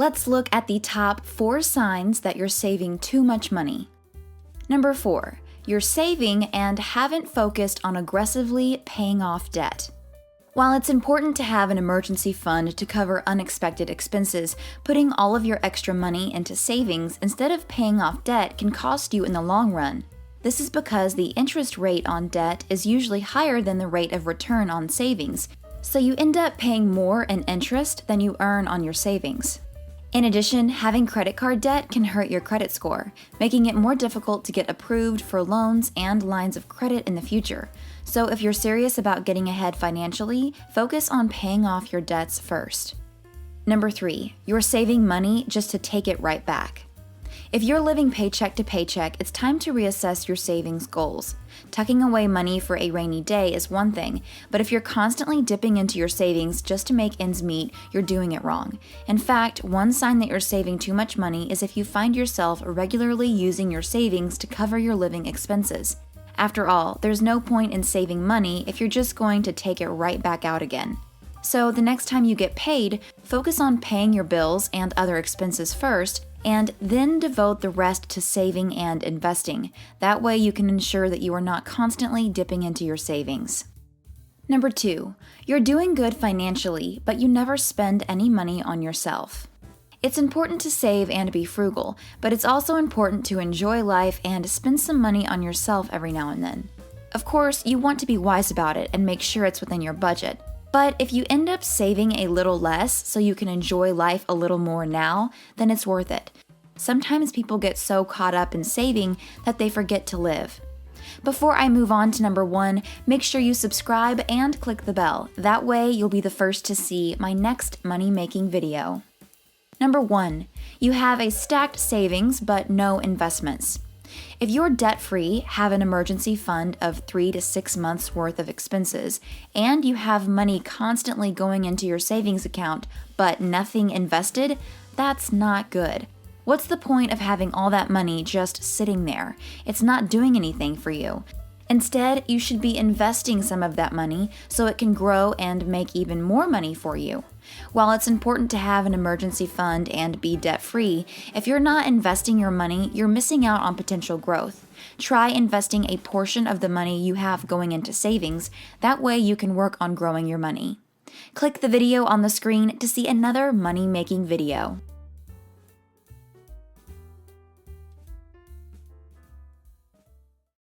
Let's look at the top 4 signs that you're saving too much money. Number 4, you're saving and haven't focused on aggressively paying off debt. While it's important to have an emergency fund to cover unexpected expenses, putting all of your extra money into savings instead of paying off debt can cost you in the long run. This is because the interest rate on debt is usually higher than the rate of return on savings, so you end up paying more in interest than you earn on your savings. In addition, having credit card debt can hurt your credit score, making it more difficult to get approved for loans and lines of credit in the future. So if you're serious about getting ahead financially, focus on paying off your debts first. Number 3, you're saving money just to take it right back. If you're living paycheck to paycheck, it's time to reassess your savings goals. Tucking away money for a rainy day is one thing, but if you're constantly dipping into your savings just to make ends meet, you're doing it wrong. In fact, one sign that you're saving too much money is if you find yourself regularly using your savings to cover your living expenses. After all, there's no point in saving money if you're just going to take it right back out again. So the next time you get paid, focus on paying your bills and other expenses first, and then devote the rest to saving and investing. That way you can ensure that you are not constantly dipping into your savings. Number 2, you're doing good financially, but you never spend any money on yourself. It's important to save and be frugal, but it's also important to enjoy life and spend some money on yourself every now and then. Of course, you want to be wise about it and make sure it's within your budget. But if you end up saving a little less so you can enjoy life a little more now, then it's worth it. Sometimes people get so caught up in saving that they forget to live. Before I move on to number 1, make sure you subscribe and click the bell. That way you'll be the first to see my next money-making video. Number 1, you have a stacked savings but no investments. If you're debt-free, have an emergency fund of 3 to 6 months worth of expenses, and you have money constantly going into your savings account but nothing invested, that's not good. What's the point of having all that money just sitting there? It's not doing anything for you. Instead, you should be investing some of that money so it can grow and make even more money for you. While it's important to have an emergency fund and be debt-free, if you're not investing your money, you're missing out on potential growth. Try investing a portion of the money you have going into savings. That way you can work on growing your money. Click the video on the screen to see another money-making video.